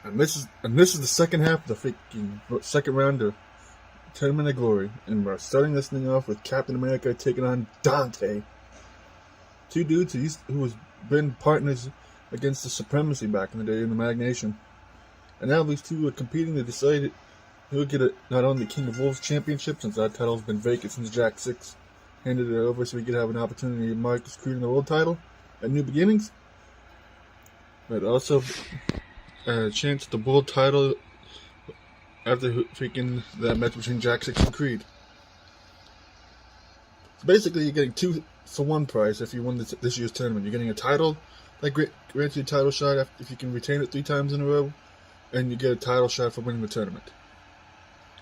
And this is the second half of the freaking second round of Tournament of Glory, and we're starting this thing off with Captain America taking on Dante. Two dudes who was been partners against the Supremacy back in the day in the Mag Nation. And now these two are competing to decide who will get not only King of Wolves Championship, since that title's been vacant since Jack 6 handed it over so we could have an opportunity to Marcus Creed in the world title at New Beginnings, but also a chance at the world title after freaking that match between Jack 6 and Creed. So basically, you're getting 2 for 1 prize if you win this year's tournament. You're getting a title that grants you a title shot if you can retain it 3 times in a row, and you get a title shot for winning the tournament.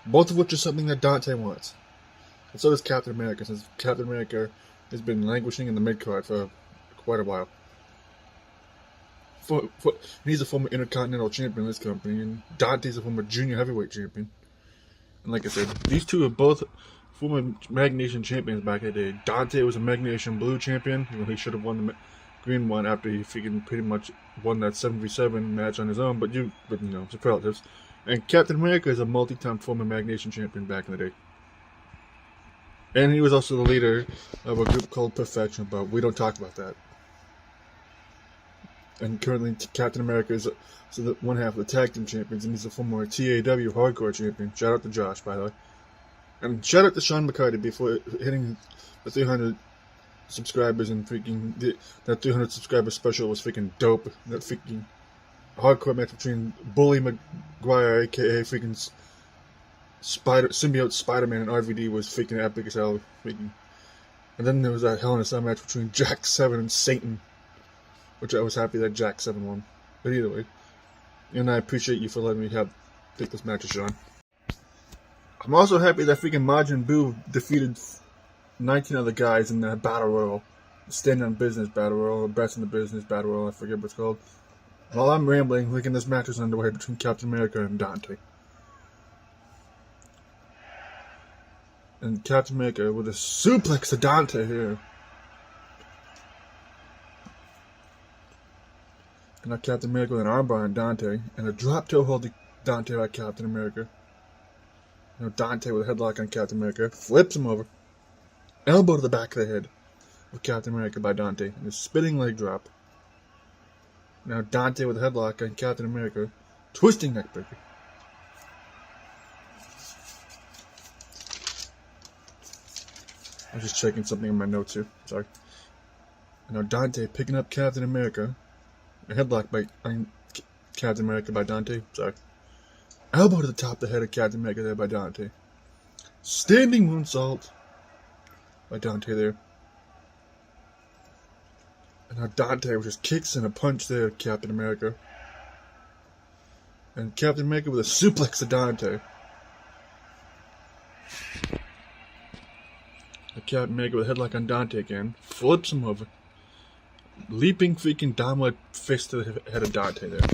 Both of which is something that Dante wants. And so does Captain America, since Captain America has been languishing in the mid-card for quite a while. He's a former Intercontinental Champion in this company, and Dante's a former Junior Heavyweight Champion. And like I said, these two are both former Mag Nation Champions back in the day. Dante was a Mag Nation Blue Champion. He should have won the Green one after he pretty much won that 7v7 match on his own, but it's relatives. And Captain America is a multi-time former Mag Nation Champion back in the day. And he was also the leader of a group called Perfection, but we don't talk about that. And currently, Captain America is the one half of the Tag Team Champions, and he's a former TAW Hardcore Champion. Shout out to Josh, by the way. And shout out to Sean McCarty before hitting the 300 subscribers, and freaking that 300 subscriber special was freaking dope. That freaking hardcore match between Bully McGuire, aka freaking symbiote Spider-Man, and RVD was freaking epic as hell. And then there was that Hell in a Cell match between Jack 7 and Satan, which I was happy that Jack 7 won. But either way, and I appreciate you for letting me take this match to Sean. I'm also happy that freaking Majin Buu defeated 19 other guys in that Battle Royal. Stand on Business Battle Royal, or Best in the Business Battle Royal, I forget what it's called. While I'm rambling, looking this match is underway between Captain America and Dante. And Captain America with a suplex to Dante here. And now Captain America with an armbar on Dante, and a drop toe hold to Dante by Captain America. Now Dante with a headlock on Captain America, flips him over. Elbow to the back of the head of Captain America by Dante, and a spinning leg drop. Now Dante with a headlock on Captain America, twisting neckbreaker. I'm just checking something in my notes here, sorry. And now Dante picking up Captain America. A headlock by Captain America by Dante. Sorry. Elbow to the top of the head of Captain America there by Dante. Standing moonsault by Dante there. And now Dante just kicks and a punch there at Captain America. And Captain America with a suplex to Dante. And Captain America with a headlock on Dante again. Flips him over. Leaping freaking downward fist to the head of Dante there.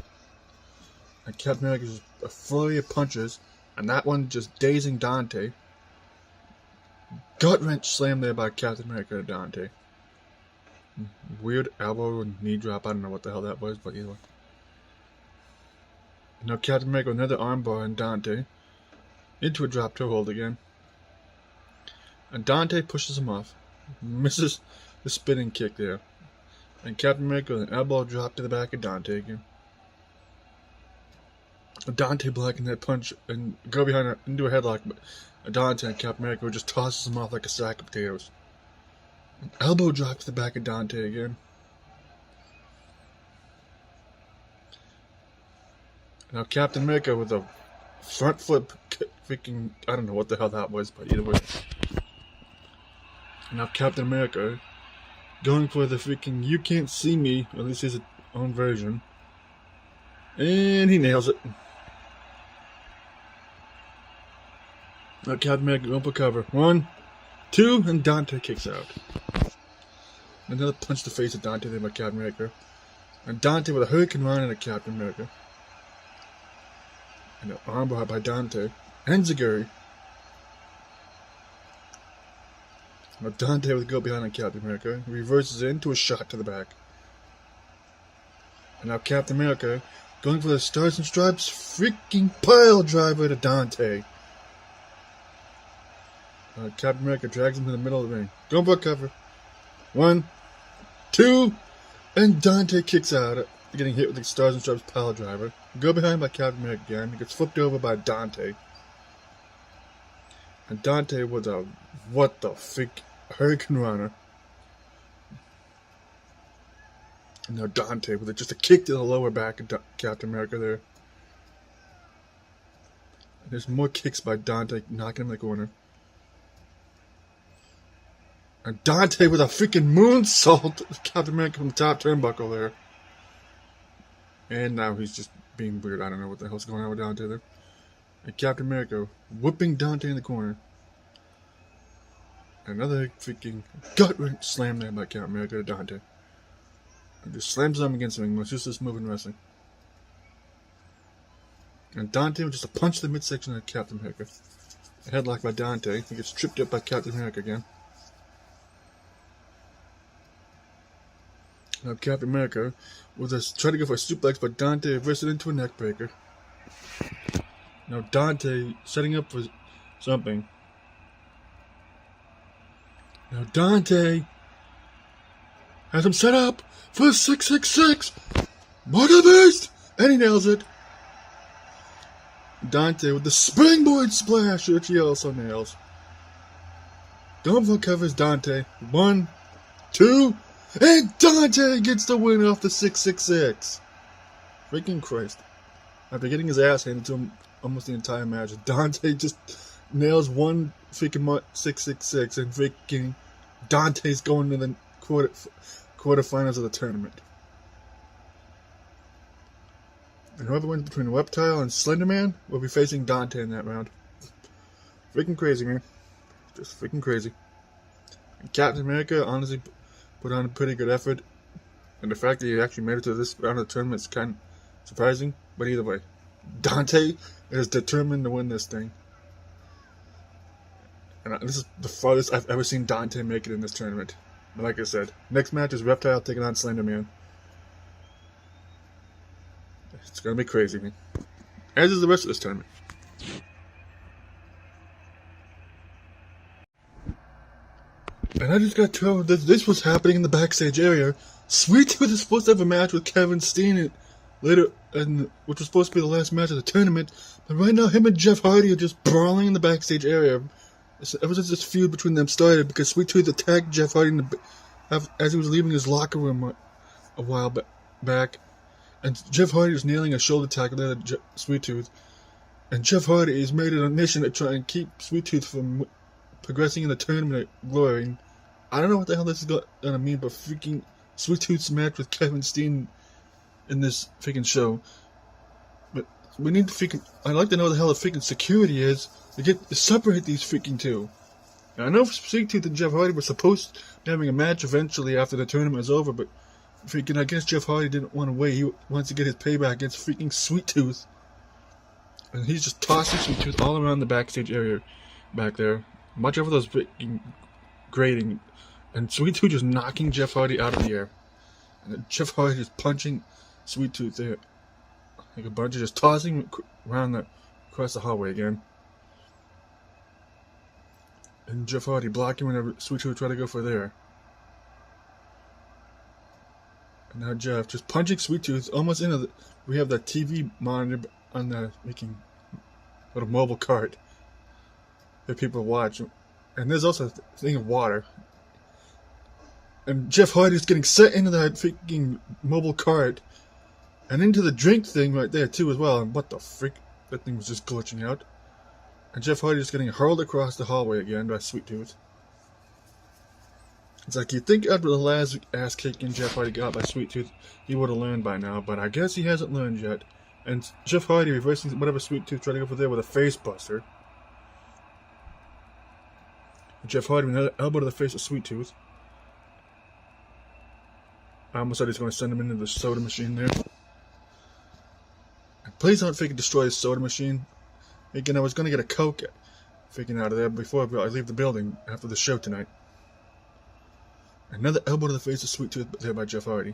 And Captain America just a flurry of punches, and that one just dazing Dante. Gut wrench slam there by Captain America to Dante. Weird elbow and knee drop. I don't know what the hell that was, but either way. Now Captain America with another armbar on Dante. Into a drop toe hold again. And Dante pushes him off. Misses the spinning kick there. And Captain America with an elbow drop to the back of Dante again. Dante blocking that punch and go behind into a headlock, but Dante and Captain America just tosses him off like a sack of potatoes. An elbow drop to the back of Dante again. Now Captain America with a front flip freaking, I don't know what the hell that was, but either way. Now Captain America going for the freaking You Can't See Me, or at least his own version. And he nails it. Now Captain America going for cover. 1, 2, and Dante kicks out. Another punch to the face of Dante there by Captain America. And Dante with a Hurricane Run at Captain America. And an armbar by Dante. And Zaguri. Now Dante with a go behind on Captain America. Reverses into a shot to the back. And now Captain America Going for the Stars and Stripes freaking pile driver to Dante. Captain America drags him to the middle of the ring. Going for a cover. 1, 2, and Dante kicks out, getting hit with the Stars and Stripes pile driver. Go behind by Captain America again. He gets flipped over by Dante. And Dante was a what the frick Hurricane Runner. And now Dante with just a kick to the lower back of Captain America there. And there's more kicks by Dante, knocking him in the corner. And Dante with a freaking moonsault Captain America from the top turnbuckle there. And now he's just being weird. I don't know what the hell's going on with Dante there. And Captain America whooping Dante in the corner. Another freaking gut-wrench slam there by Captain America to Dante. And just slams him against him. It's just this move in wrestling. And Dante with just a punch to the midsection of Captain America. A headlock by Dante. He gets tripped up by Captain America again. Now Captain America was trying to go for a suplex, but Dante reversed it into a neck breaker. Now Dante setting up for something. Now Dante has him set up for 666 Mortal Beast, and he nails it. Dante with the springboard splash, which he also nails. Going for covers Dante. 1, 2, and Dante gets the win off the 666. Freaking Christ. After getting his ass handed to him almost the entire match, Dante just nails one freaking 666, and freaking Dante's going to the quarterfinals of the tournament. And whoever wins between Reptile and Slenderman will be facing Dante in that round. Freaking crazy, man. Just freaking crazy. And Captain America honestly put on a pretty good effort. And the fact that he actually made it to this round of the tournament is kind of surprising. But either way, Dante is determined to win this thing. And this is the farthest I've ever seen Dante make it in this tournament. But like I said, next match is Reptile taking on Slenderman. It's going to be crazy, man. As is the rest of this tournament. And I just got told that this was happening in the backstage area. Sweet Tooth is supposed to have a match with Kevin Steen later, which was supposed to be the last match of the tournament. But right now, him and Jeff Hardy are just brawling in the backstage area. Ever since this feud between them started, because Sweet Tooth attacked Jeff Hardy as he was leaving his locker room a while back. And Jeff Hardy was nailing a shoulder tackle there to Sweet Tooth. And Jeff Hardy has made it a mission to try and keep Sweet Tooth from progressing in the tournament at Glory. I don't know what the hell this is going to mean, but freaking Sweet Tooth's match with Kevin Steen in this freaking show. But we need to freaking... I'd like to know what the hell the freaking security is to separate these freaking two. Now, I know Sweet Tooth and Jeff Hardy were supposed to be having a match eventually after the tournament was over, but freaking, I guess Jeff Hardy didn't want to wait. He wants to get his payback against freaking Sweet Tooth. And he's just tossing Sweet Tooth all around the backstage area back there. Watch out for those freaking grating. And Sweet Tooth just knocking Jeff Hardy out of the air. And then Jeff Hardy just punching Sweet Tooth there. Like a bunch of just tossing him around across the hallway again. And Jeff Hardy blocking whenever Sweet Tooth tried to go for there. And now Jeff just punching Sweet Tooth almost into the... We have that TV monitor on the making little mobile cart that people watch. And there's also a thing of water. And Jeff Hardy's getting set into that freaking mobile cart. And into the drink thing right there too as well. And what the frick? That thing was just glitching out. And Jeff Hardy's getting hurled across the hallway again by Sweet Tooth. It's like you'd think after the last ass kicking Jeff Hardy got by Sweet Tooth, he would have learned by now. But I guess he hasn't learned yet. And Jeff Hardy reversing whatever Sweet Tooth tried to go for there with a face buster. Jeff Hardy with another elbow to the face of Sweet Tooth. I almost thought he was going to send him into the soda machine there. And please don't freaking destroy the soda machine. Again, I was going to get a Coke freaking out of there before I leave the building after the show tonight. Another elbow to the face of Sweet Tooth there by Jeff Hardy.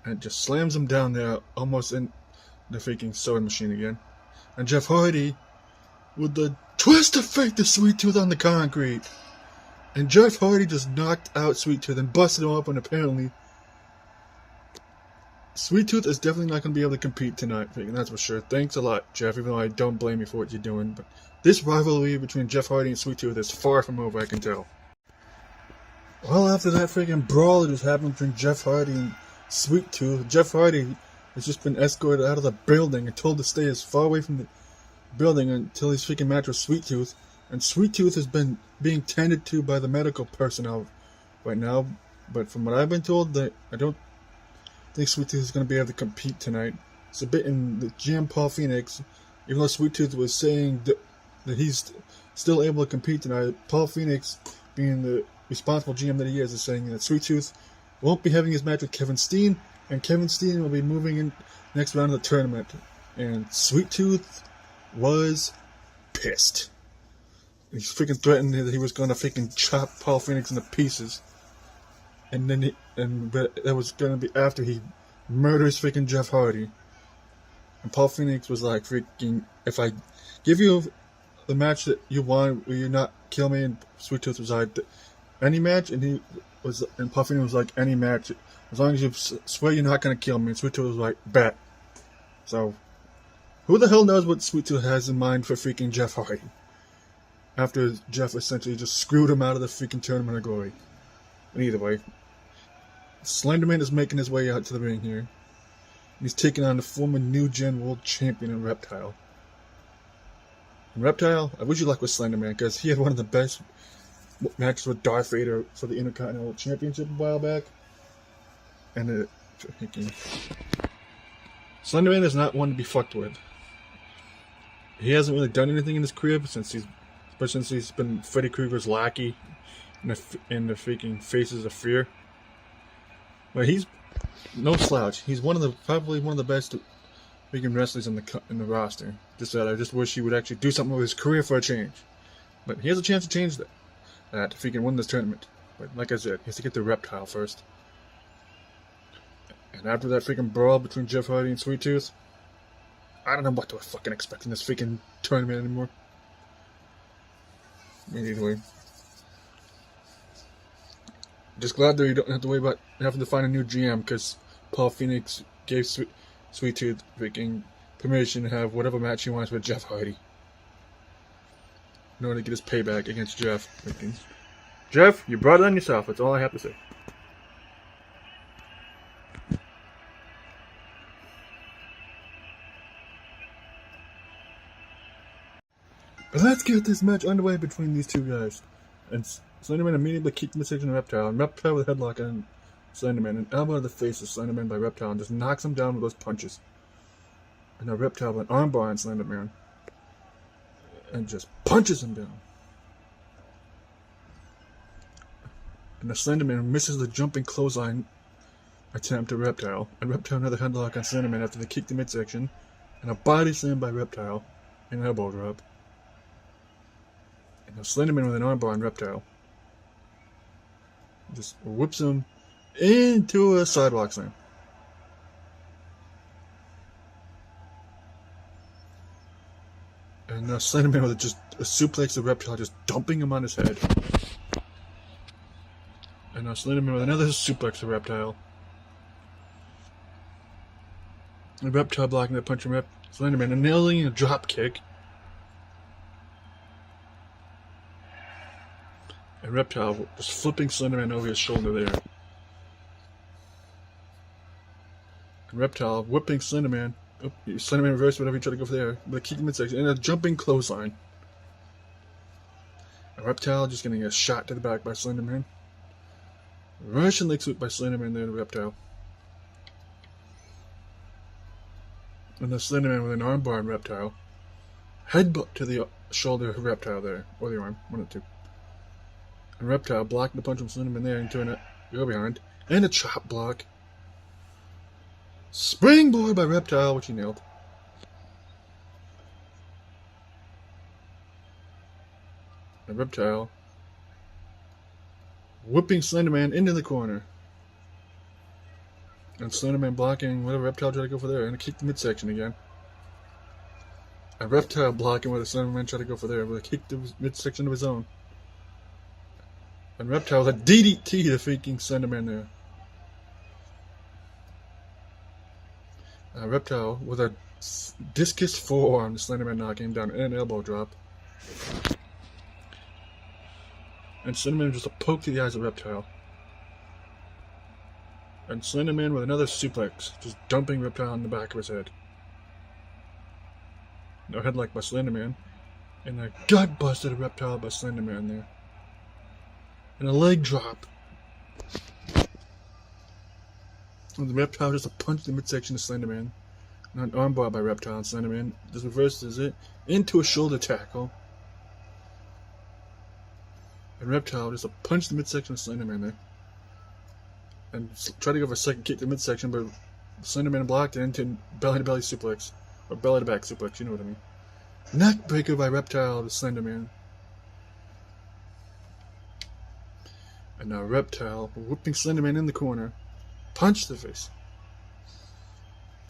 and just slams him down there, almost in the freaking sewing machine again. And Jeff Hardy with the twist of fate to Sweet Tooth on the concrete. And Jeff Hardy just knocked out Sweet Tooth and busted him up, and apparently Sweet Tooth is definitely not going to be able to compete tonight, that's for sure. Thanks a lot, Jeff, even though I don't blame you for what you're doing. But this rivalry between Jeff Hardy and Sweet Tooth is far from over, I can tell. Well, after that freaking brawl that just happened between Jeff Hardy and Sweet Tooth, Jeff Hardy has just been escorted out of the building and told to stay as far away from the building until his freaking match with Sweet Tooth. And Sweet Tooth has been being tended to by the medical personnel right now. But from what I've been told, that I don't think Sweet Tooth is going to be able to compete tonight. It's a bit in the GM Paul Phoenix, even though Sweet Tooth was saying that he's still able to compete tonight, Paul Phoenix, being the responsible GM that he is saying that Sweet Tooth won't be having his match with Kevin Steen, and Kevin Steen will be moving in next round of the tournament. And Sweet Tooth was pissed. He freaking threatened that he was going to freaking chop Paul Phoenix into pieces. And then that was going to be after he murders freaking Jeff Hardy. And Paul Phoenix was like, freaking, if I give you the match that you want, will you not kill me? And Sweet Tooth was like, any match? And Paul Phoenix was like, any match, as long as you swear you're not going to kill me. And Sweet Tooth was like, bet. So, who the hell knows what Sweet Tooth has in mind for freaking Jeff Hardy? After Jeff essentially just screwed him out of the freaking Tournament of Glory. And either way, Slenderman is making his way out to the ring here. He's taking on the former New Gen World Champion in Reptile. And Reptile, I wish you luck with Slenderman, because he had one of the best matches with Darth Vader for the Intercontinental Championship a while back. And Slenderman is not one to be fucked with. He hasn't really done anything in his career since he's been Freddy Krueger's lackey in the freaking Faces of Fear. But he's no slouch. He's probably one of the best freaking wrestlers in the roster. Just that I just wish he would actually do something with his career for a change. But he has a chance to change that to freaking win this tournament. But like I said, he has to get the Reptile first. And after that freaking brawl between Jeff Hardy and Sweet Tooth, I don't know what to fucking expect in this freaking tournament anymore. Either way, just glad that you don't have to worry about having to find a new GM, because Paul Phoenix gave Sweet Tooth freaking permission to have whatever match he wants with Jeff Hardy in order to get his payback against Jeff. Jeff, you brought it on yourself. That's all I have to say. But let's get this match underway between these two guys. And Slenderman immediately kicked the decision to Reptile, and Reptile with a headlock on Slenderman, and elbow to the face of Slenderman by Reptile, and just knocks him down with those punches. And now Reptile with an armbar on Slenderman, and just punches him down. And the Slenderman misses the jumping clothesline attempt to Reptile, and Reptile another headlock on Slenderman after they kick the midsection, and a body slam by Reptile, and an elbow drop. And now Slenderman with an armbar on Reptile. Just whips him into a sidewalk slam. And now Slenderman with just a suplex of Reptile, just dumping him on his head. And now Slenderman with another suplex of Reptile. And Reptile blocking the punch from Slenderman and nailing a drop kick. And Reptile just flipping Slenderman over his shoulder there. And Reptile whipping Slenderman. Oh, Slenderman reversed whatever he tried to go for there. But a kick midsection and a jumping clothesline. And Reptile just getting a shot to the back by Slenderman. Russian leg sweep by Slenderman there to Reptile. And the Slenderman with an armbar on Reptile. Headbutt to the shoulder of Reptile there. Or the arm. One of the two. And Reptile blocked the punch from Slenderman there and turn it go behind. And a chop block. Springboard by Reptile, which he nailed. And Reptile whipping Slenderman into the corner. And Slenderman blocking whatever Reptile tried to go for there, and kicked the midsection again. A Reptile blocking where the Slenderman tried to go for there, but kicked the midsection of his own. And Reptile with a DDT to freaking Slenderman there. Reptile with a discus forearm, the Slenderman knocking him down, and an elbow drop. And Slenderman just a poke to the eyes of Reptile. And Slenderman with another suplex, just dumping Reptile on the back of his head. No headlock by Slenderman. And a gut busted of Reptile by Slenderman there. And a leg drop. And the Reptile just a punch in the midsection of Slenderman. And an armbar by Reptile and Slenderman. Just reverses it into a shoulder tackle. And Reptile just a punch in the midsection of Slenderman there. And tried to go for a second kick to the midsection, but Slenderman blocked it into belly-to-belly suplex. Or belly-to-back suplex, you know what I mean. Neck breaker by Reptile to Slenderman. And now Reptile, whipping Slenderman in the corner, punch to the face.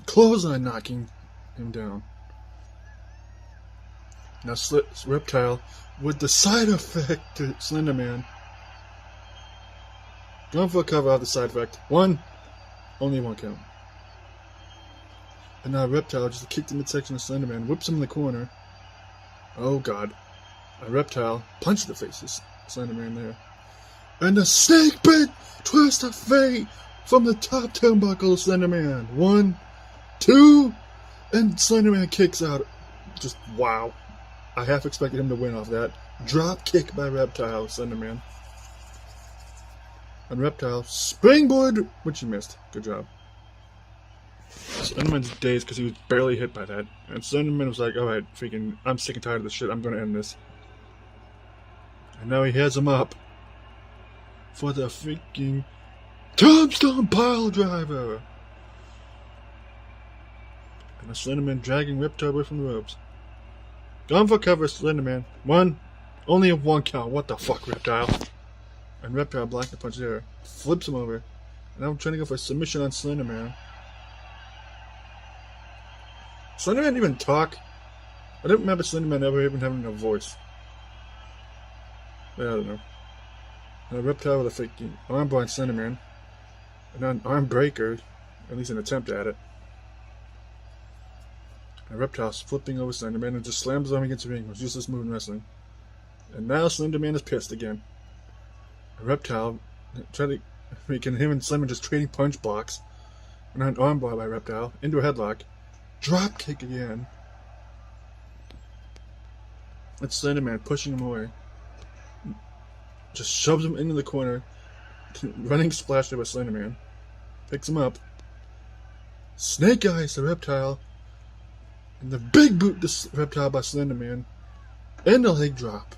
Clothesline knocking him down. Now Reptile with the side effect to Slenderman. Going for a cover out of the side effect. One. Only one count. And now Reptile just kicked the midsection of Slenderman, whips him in the corner. Oh god. A Reptile punched the face of Slenderman there. And a snake bit twist of fate from the top turnbuckle of Slenderman. 1, 2, and Slenderman kicks out. Just wow. I half expected him to win off that. Drop kick by Reptile, Slenderman. And Reptile springboard, which he missed. Good job. Slenderman's dazed because he was barely hit by that. And Slenderman was like, alright, freaking, I'm sick and tired of this shit. I'm going to end this. And now he heads him up for the freaking Tombstone Pile Driver. And the Slenderman dragging Reptile away from the ropes. Going for cover, Slenderman. 1. Only a 1 count. What the fuck, Reptile? And Reptile blocked the punch there. Flips him over. And I'm trying to go for a submission on Slenderman. Slenderman didn't even talk. I don't remember Slenderman ever even having a voice. I don't know. And a Reptile with a freaking armbar on Slenderman. And an arm breaker. At least an attempt at it. And Reptile's flipping over Slenderman and just slams his arm against the ring. It was useless move in wrestling. And now Slenderman is pissed again. A Reptile trying to making him and Slenderman just trading punch blocks. And an armbar by Reptile into a headlock. Drop kick again. And Slenderman pushing him away. Just shoves him into the corner. Running splash there by Slenderman. Picks him up. Snake Eyes to Reptile. And the big boot to Reptile by Slenderman. And a leg drop.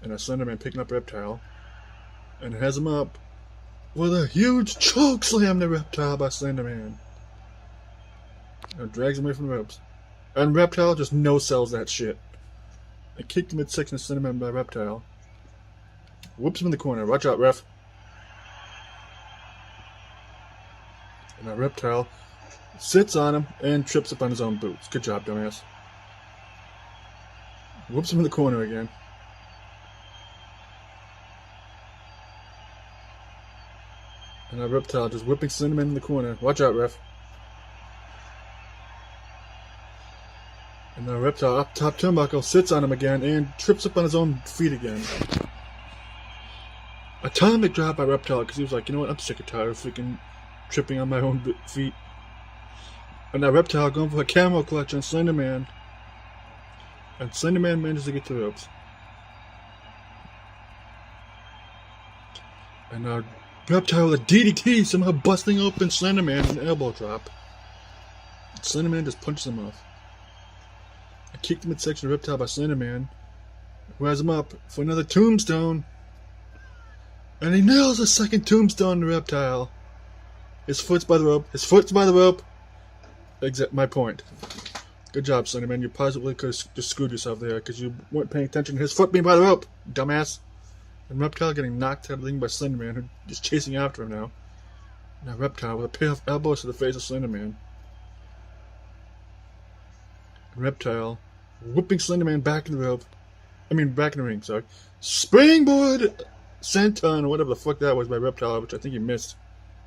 And a Slenderman picking up Reptile. And has him up with a huge choke slam to Reptile by Slenderman. And drags him away from the ropes. And Reptile just no-sells that shit. And kicked the midsection of Slenderman by Reptile. Whoops him in the corner. Watch out, ref. And a Reptile sits on him and trips up on his own boots. Good job, dumbass. Whoops him in the corner again. And a Reptile just whipping Slenderman in the corner. Watch out, ref. And the Reptile up top turnbuckle sits on him again and trips up on his own feet again. Atomic drop by Reptile because he was like, you know what, I'm sick and tired of freaking tripping on my own feet. And now Reptile going for a camel clutch on Slenderman. And Slenderman manages to get to the ropes. And now Reptile with a DDT somehow busting open Slenderman with an elbow drop. Slenderman just punches him off. A kick to midsection of Reptile by Slenderman, who has him up for another tombstone. And he nails a second tombstone to Reptile. His foot's by the rope. His foot's by the rope. Exact my point. Good job, Slenderman. You possibly could have just screwed yourself there because you weren't paying attention to his foot being by the rope, dumbass. And Reptile getting knocked out of the ring by Slender Man, who is chasing after him now. Now Reptile with a payoff elbow to the face of Slender Man. And Reptile whooping Slender Man back in the rope. Back in the ring, sorry. Springboard senton, or whatever the fuck that was by Reptile, which I think he missed.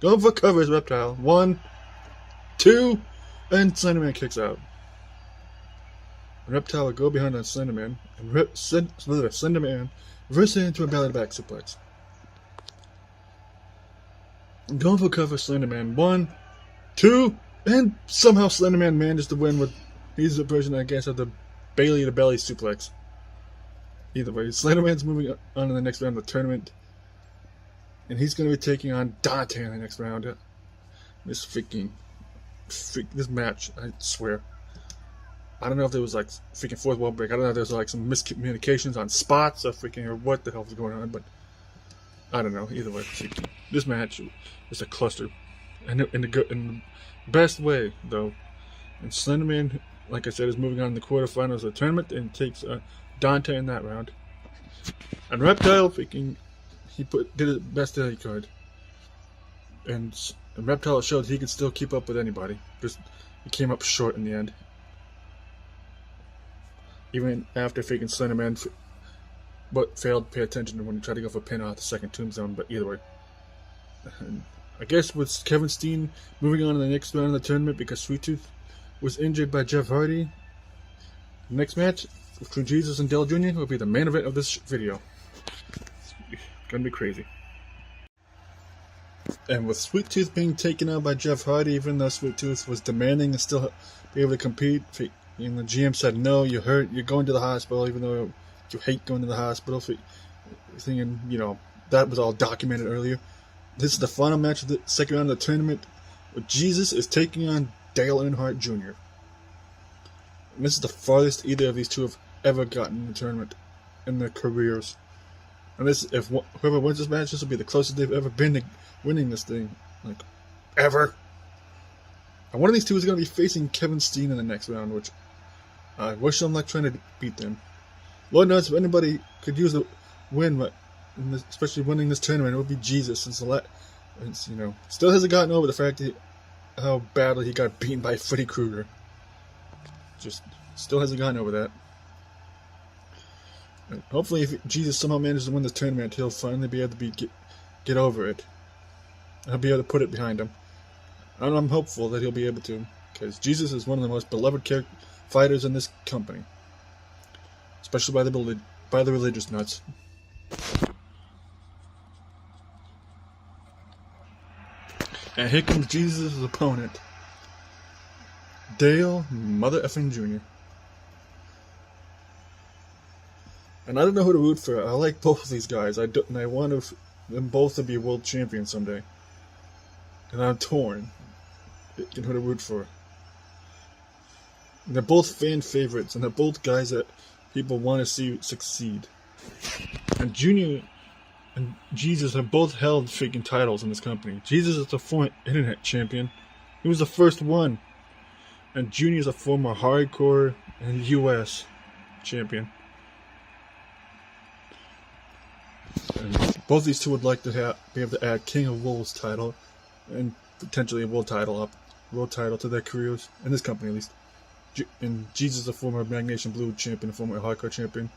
Going for covers, Reptile. 1, 2, and Slender Man kicks out. Reptile would go behind on Slender Man, and Slender Man reverses it into a belly back suplex. Going for cover, Slender Man. 1, 2, and somehow Slender Man manages to win with. He's the version, I guess, of the Bailey to belly suplex. Either way, Slender Man's moving on to the next round of the tournament. And he's going to be taking on Dante in the next round. This match, I swear. I don't know if there was like freaking fourth wall break. I don't know if there was like some miscommunications on spots or what the hell was going on. But I don't know. Either way, this match is a cluster. And in the best way, though. And Slender Man, like I said, is moving on in the quarterfinals of the tournament and takes Dante in that round. And Reptile did his best that he could. And Reptile showed he could still keep up with anybody. Just he came up short in the end. Even after Slender Man failed to pay attention when he tried to go for a pin off the second tombstone, but either way. And I guess with Kevin Steen moving on to the next round of the tournament because Sweet Tooth was injured by Jeff Hardy. The next match between Jesus and Dale Jr. will be the main event of this video. It's gonna be crazy. And with Sweet Tooth being taken out by Jeff Hardy, even though Sweet Tooth was demanding to still be able to compete, and the GM said, no, you're hurt, you're going to the hospital, even though you hate going to the hospital, thinking, that was all documented earlier. This is the final match of the second round of the tournament, where Jesus is taking on Dale Earnhardt Jr. And this is the farthest either of these two have ever gotten in the tournament in their careers. And whoever wins this match, this will be the closest they've ever been to winning this thing. Like, ever. And one of these two is going to be facing Kevin Steen in the next round, which I wish I'm not trying to beat them. Lord knows if anybody could use a win, but especially winning this tournament, it would be Jesus, since still hasn't gotten over the fact that how badly he got beaten by Freddy Krueger. Just still hasn't gotten over that. And hopefully, if Jesus somehow manages to win this tournament, he'll finally be able to get over it. He'll be able to put it behind him. And I'm hopeful that he'll be able to, because Jesus is one of the most beloved fighters in this company, especially by the religious nuts. And here comes Jesus' opponent, Dale Mother Effing Jr. And I don't know who to root for. I like both of these guys. And I want them both to be world champions someday. And I'm torn in who to root for. And they're both fan favorites, and they're both guys that people want to see succeed. And Junior and Jesus have both held freaking titles in this company. Jesus is a former internet champion. He was the first one. And Junior is a former hardcore and US champion. And both these two would like to be able to add King of Wolves title and potentially a world title to their careers, in this company at least. And Jesus is a former Magnation Blue champion, a former hardcore champion.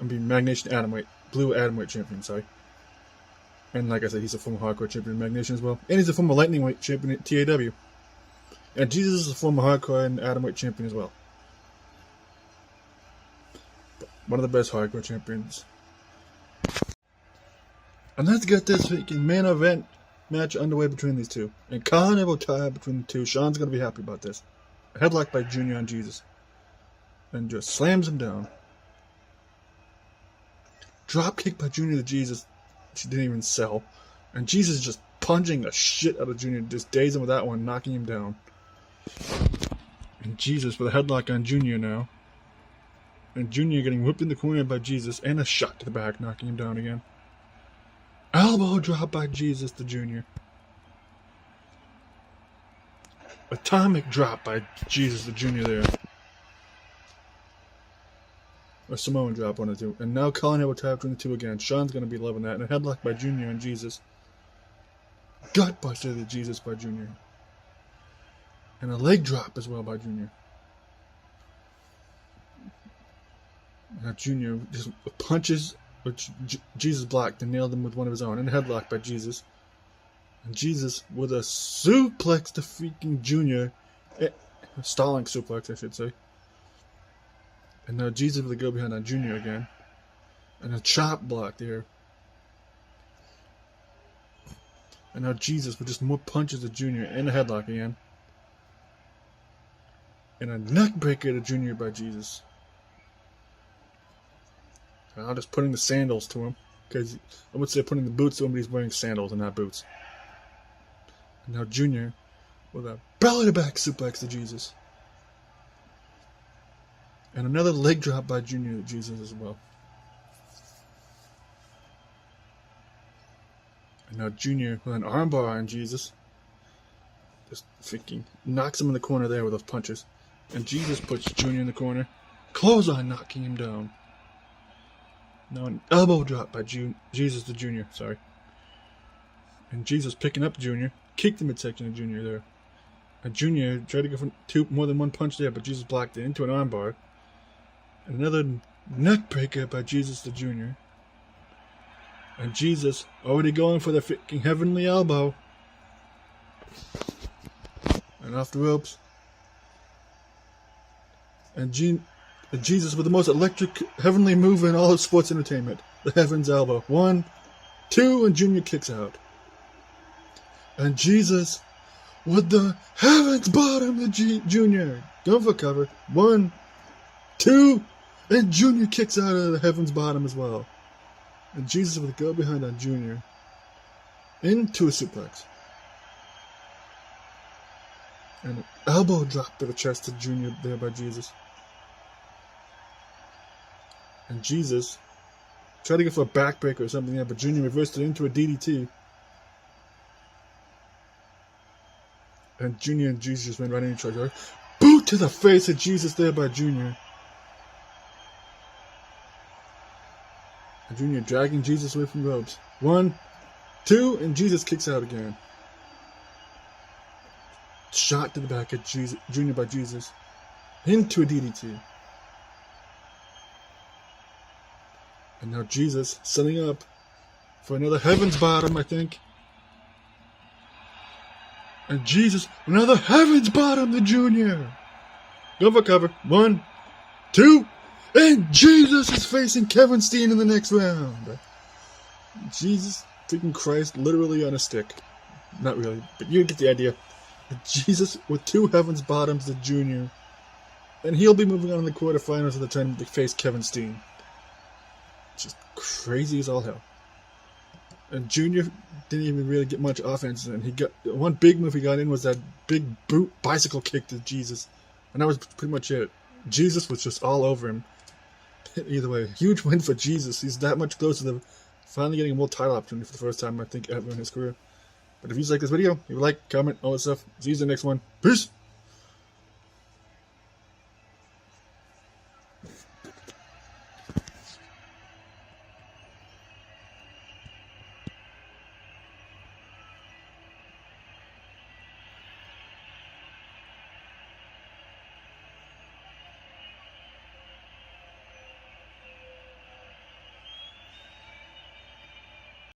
Magnation Blue Atomweight champion, sorry. And like I said, he's a former hardcore champion in Magnation as well. And he's a former lightning weight champion at TAW. And Jesus is a former hardcore and atomweight champion as well. One of the best hardcore champions. And let's get this freaking main event match underway between these two. And carnival tie between the two. Sean's going to be happy about this. A headlock by Junior on Jesus. And just slams him down. Drop kick by Junior to Jesus. She didn't even sell. And Jesus just punching the shit out of Junior. Just dazed him with that one, knocking him down. And Jesus with a headlock on Junior now. And Junior getting whipped in the corner by Jesus. And a shot to the back, knocking him down again. Elbow drop by Jesus to Junior. Atomic drop by Jesus to Junior there. a Samoan drop on the two. And now Colin will tap between the two again. Sean's going to be loving that. And a headlock by Junior and Jesus. Gutbuster to Jesus by Junior. And a leg drop as well by Junior. Now Junior just punches, which Jesus blocked and nailed him with one of his own. And a headlock by Jesus. And Jesus with a suplex to freaking Junior. A stalling suplex, I should say. And now Jesus with a go behind on Junior again. And a chop block there. And now Jesus with just more punches to Junior and a headlock again. And a neck breaker to Junior by Jesus. And I'm just putting the sandals to him. Because I would say putting the boots to him, but he's wearing sandals and not boots. And now Junior with a belly to back suplex to Jesus. And another leg drop by Junior to Jesus as well. And now Junior with an armbar on Jesus. Just freaking knocks him in the corner there with those punches. And Jesus puts Junior in the corner. Clothesline knocking him down. Now an elbow drop by Jesus to Junior. Sorry. And Jesus picking up Junior. Kicked the midsection of Junior there. And Junior tried to go for more than one punch there, but Jesus blocked it into an armbar. And another neck breaker by Jesus to Junior. And Jesus already going for the freaking heavenly elbow. And off the ropes. And Jesus with the most electric heavenly move in all of sports entertainment. The heavens elbow. 1, 2, and Junior kicks out. And Jesus with the heavens bottom to Junior. Going for cover. 1, 2, and Junior kicks out of the heavens bottom as well. And Jesus with a go behind on Junior. Into a suplex. And an elbow drop to the chest to Junior there by Jesus. And Jesus tried to go for a backbreaker or something there, but Junior reversed it into a DDT. And Junior and Jesus just went right into each other. Boot to the face of Jesus there by Junior. And Junior dragging Jesus away from the ropes. 1, 2, and Jesus kicks out again. Shot to the back of Junior by Jesus. Into a DDT. And now Jesus setting up for another heaven's bottom, I think. And Jesus, another heaven's bottom to Junior. Go for cover. 1, 2, and Jesus is facing Kevin Steen in the next round. Jesus freaking Christ literally on a stick. Not really, but you get the idea. Jesus with 2 heaven's bottoms to Junior. And he'll be moving on in the quarterfinals of the tournament to face Kevin Steen. Just crazy as all hell. And Junior didn't even really get much offense in. He got one big move he got in was that big boot bicycle kick to Jesus. And that was pretty much it. Jesus was just all over him. Either way, huge win for Jesus. He's that much closer to finally getting a world title opportunity for the first time, I think, ever in his career. But if you like this video, leave a like, comment, all that stuff. See you in the next one. Peace!